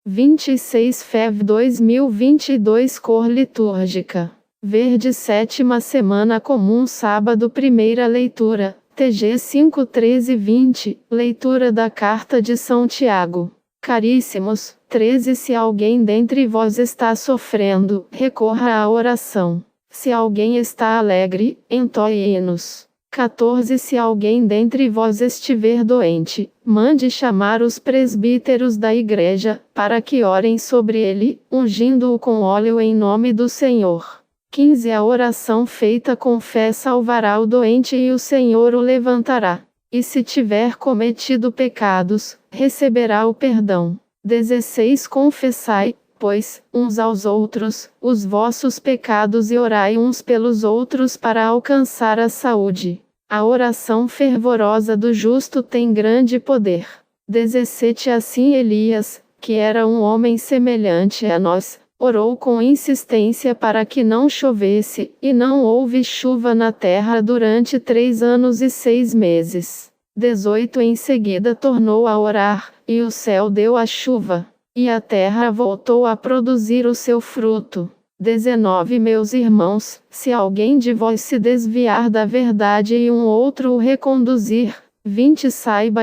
26 Fev 2022 Cor litúrgica: verde. Sétima semana comum, sábado. Primeira leitura, TG 5:13-20, leitura da carta de São Tiago. Caríssimos, 13 Se alguém dentre vós está sofrendo, recorra à oração. Se alguém está alegre, entoie hinos. 14 Se alguém dentre vós estiver doente, mande chamar os presbíteros da igreja, para que orem sobre ele, ungindo-o com óleo em nome do Senhor. 15 A oração feita com fé salvará o doente e o Senhor o levantará. E se tiver cometido pecados, receberá o perdão. 16 Confessai, pois, uns aos outros, os vossos pecados e orai uns pelos outros para alcançar a saúde. A oração fervorosa do justo tem grande poder. 17 Assim Elias, que era um homem semelhante a nós, orou com insistência para que não chovesse, e não houve chuva na terra durante 3 anos e 6 meses. 18 Em seguida tornou a orar, e o céu deu a chuva, e a terra voltou a produzir o seu fruto. 19 Meus irmãos, se alguém de vós se desviar da verdade e um outro o reconduzir, 20 Saiba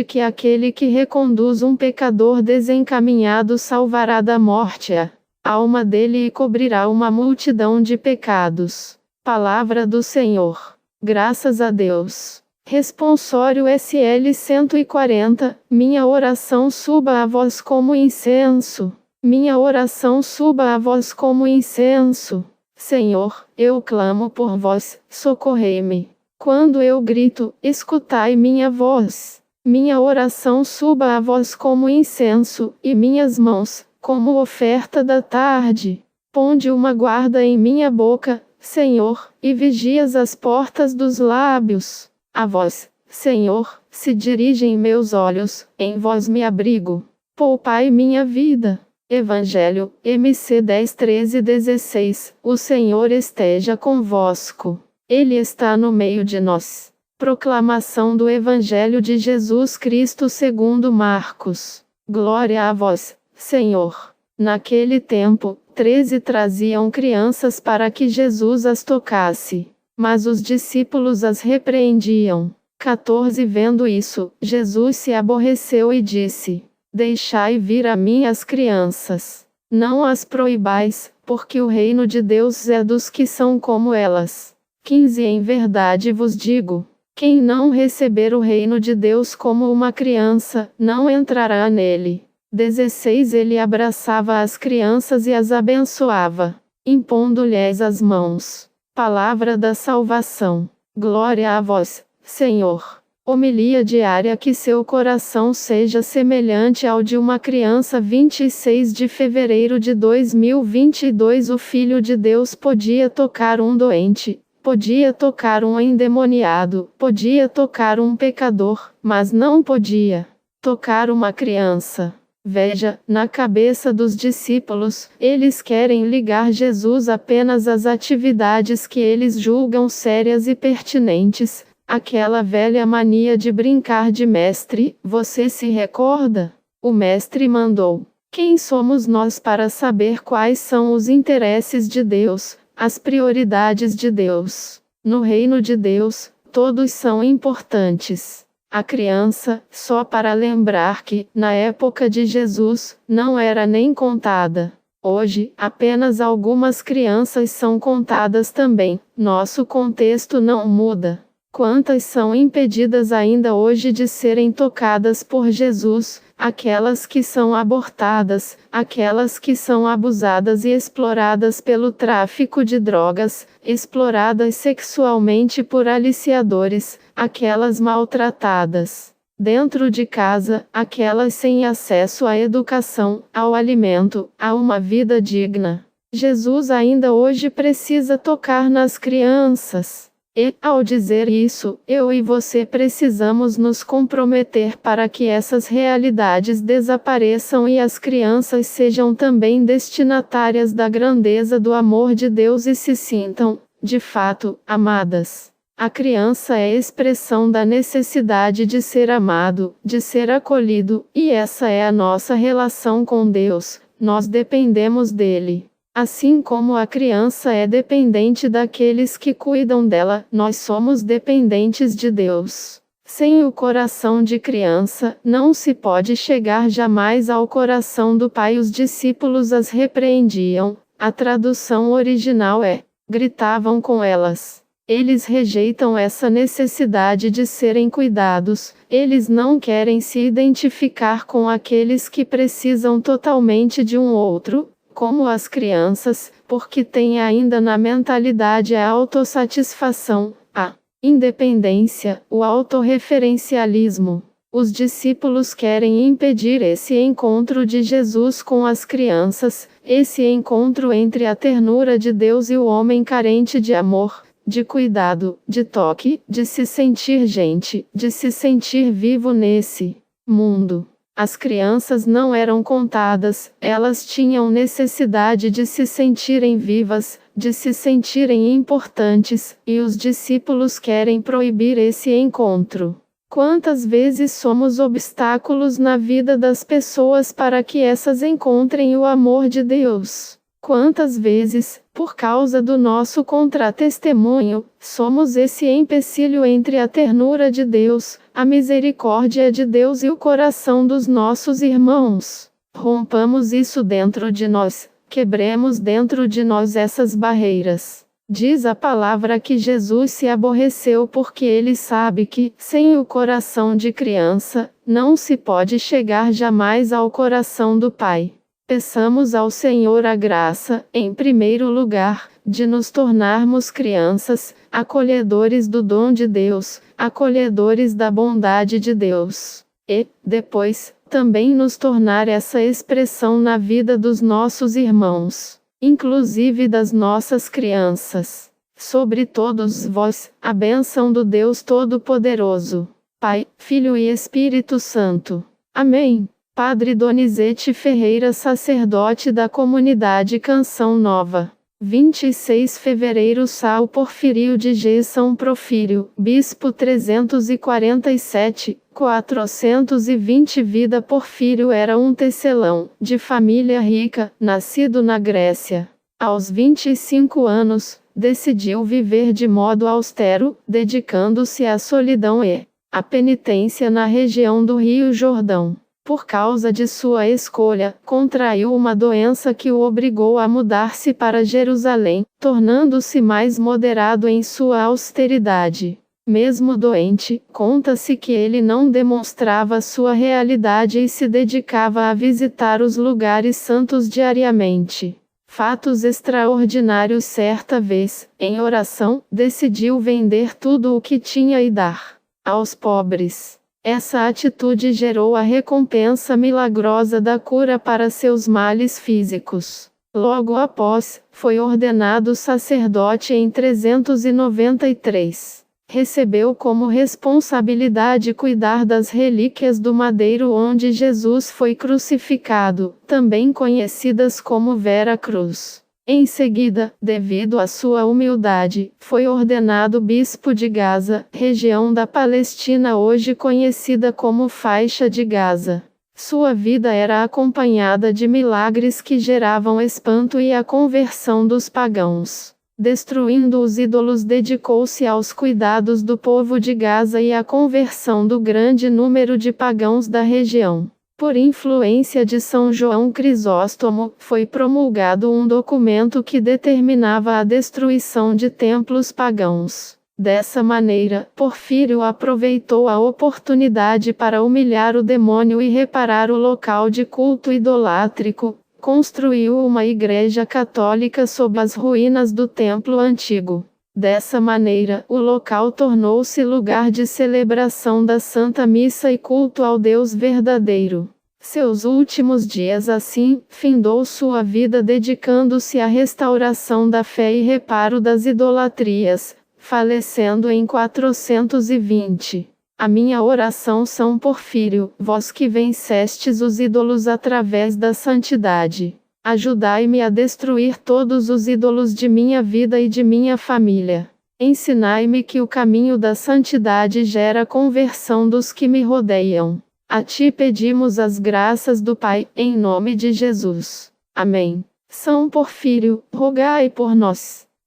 que aquele que reconduz um pecador desencaminhado salvará da morte a alma dele e cobrirá uma multidão de pecados. Palavra do Senhor. Graças a Deus. Responsório SL 140, minha oração suba a vós como incenso. Minha oração suba a vós como incenso. Senhor, eu clamo por vós, socorrei-me. Quando eu grito, escutai minha voz. Minha oração suba a vós como incenso, e minhas mãos, como oferta da tarde. Ponde uma guarda em minha boca, Senhor, e vigias as portas dos lábios. A vós, Senhor, se dirigem meus olhos, em vós me abrigo. Poupai minha vida. Evangelho, MC 10:13-16. O Senhor esteja convosco. Ele está no meio de nós. Proclamação do Evangelho de Jesus Cristo segundo Marcos. Glória a vós, Senhor. Naquele tempo, 13 traziam crianças para que Jesus as tocasse. Mas os discípulos as repreendiam. 14 Vendo isso, Jesus se aborreceu e disse: Deixai vir a mim as crianças. Não as proibais, porque o reino de Deus é dos que são como elas. 15 Em verdade vos digo, quem não receber o reino de Deus como uma criança, não entrará nele. 16 Ele abraçava as crianças e as abençoava, impondo-lhes as mãos. Palavra da salvação. Glória a vós, Senhor. Homilia diária. Que seu coração seja semelhante ao de uma criança. 26 de fevereiro de 2022 O Filho de Deus podia tocar um doente, podia tocar um endemoniado, podia tocar um pecador, mas não podia tocar uma criança. Veja, na cabeça dos discípulos, eles querem ligar Jesus apenas às atividades que eles julgam sérias e pertinentes. Aquela velha mania de brincar de mestre, você se recorda? O mestre mandou. Quem somos nós para saber quais são os interesses de Deus, as prioridades de Deus? No reino de Deus, todos são importantes. A criança, só para lembrar que, na época de Jesus, não era nem contada. Hoje, apenas algumas crianças são contadas também. Nosso contexto não muda. Quantas são impedidas ainda hoje de serem tocadas por Jesus? Aquelas que são abortadas, aquelas que são abusadas e exploradas pelo tráfico de drogas, exploradas sexualmente por aliciadores, aquelas maltratadas dentro de casa, aquelas sem acesso à educação, ao alimento, a uma vida digna. Jesus ainda hoje precisa tocar nas crianças. E, ao dizer isso, eu e você precisamos nos comprometer para que essas realidades desapareçam e as crianças sejam também destinatárias da grandeza do amor de Deus e se sintam, de fato, amadas. A criança é expressão da necessidade de ser amado, de ser acolhido, e essa é a nossa relação com Deus. Nós dependemos dele. Assim como a criança é dependente daqueles que cuidam dela, nós somos dependentes de Deus. Sem o coração de criança, não se pode chegar jamais ao coração do Pai. Os discípulos as repreendiam. A tradução original é: gritavam com elas. Eles rejeitam essa necessidade de serem cuidados. Eles não querem se identificar com aqueles que precisam totalmente de um outro, como as crianças, porque têm ainda na mentalidade a autossatisfação, a independência, o autorreferencialismo. Os discípulos querem impedir esse encontro de Jesus com as crianças, esse encontro entre a ternura de Deus e o homem carente de amor, de cuidado, de toque, de se sentir gente, de se sentir vivo nesse mundo. As crianças não eram contadas, elas tinham necessidade de se sentirem vivas, de se sentirem importantes, e os discípulos querem proibir esse encontro. Quantas vezes somos obstáculos na vida das pessoas para que essas encontrem o amor de Deus? Quantas vezes, por causa do nosso contratestemunho, somos esse empecilho entre a ternura de Deus, a misericórdia de Deus e o coração dos nossos irmãos? Rompamos isso dentro de nós, quebremos dentro de nós essas barreiras. Diz a palavra que Jesus se aborreceu porque ele sabe que, sem o coração de criança, não se pode chegar jamais ao coração do Pai. Peçamos ao Senhor a graça, em primeiro lugar, de nos tornarmos crianças, acolhedores do dom de Deus, acolhedores da bondade de Deus. E, depois, também nos tornar essa expressão na vida dos nossos irmãos, inclusive das nossas crianças. Sobre todos vós, a bênção do Deus Todo-Poderoso, Pai, Filho e Espírito Santo. Amém. Padre Donizete Ferreira, sacerdote da comunidade Canção Nova. 26 fevereiro. São Porfírio de G. São Porfírio, Bispo 347, 420. Vida. Porfírio era um tecelão, de família rica, nascido na Grécia. Aos 25 anos, decidiu viver de modo austero, dedicando-se à solidão e à penitência na região do Rio Jordão. Por causa de sua escolha, contraiu uma doença que o obrigou a mudar-se para Jerusalém, tornando-se mais moderado em sua austeridade. Mesmo doente, conta-se que ele não demonstrava sua realidade e se dedicava a visitar os lugares santos diariamente. Fatos extraordinários. Certa vez, em oração, decidiu vender tudo o que tinha e dar aos pobres. Essa atitude gerou a recompensa milagrosa da cura para seus males físicos. Logo após, foi ordenado sacerdote em 393. Recebeu como responsabilidade cuidar das relíquias do madeiro onde Jesus foi crucificado, também conhecidas como Vera Cruz. Em seguida, devido à sua humildade, foi ordenado bispo de Gaza, região da Palestina hoje conhecida como Faixa de Gaza. Sua vida era acompanhada de milagres que geravam espanto e a conversão dos pagãos. Destruindo os ídolos, dedicou-se aos cuidados do povo de Gaza e à conversão do grande número de pagãos da região. Por influência de São João Crisóstomo, foi promulgado um documento que determinava a destruição de templos pagãos. Dessa maneira, Porfírio aproveitou a oportunidade para humilhar o demônio e reparar o local de culto idolátrico. Construiu uma igreja católica sob as ruínas do templo antigo. Dessa maneira, o local tornou-se lugar de celebração da Santa Missa e culto ao Deus verdadeiro. Seus últimos dias assim, findou sua vida dedicando-se à restauração da fé e reparo das idolatrias, falecendo em 420. A minha oração, São Porfírio, vós que vencestes os ídolos através da santidade. Ajudai-me a destruir todos os ídolos de minha vida e de minha família. Ensinai-me que o caminho da santidade gera conversão dos que me rodeiam. A ti pedimos as graças do Pai, em nome de Jesus. Amém. São Porfírio, rogai por nós.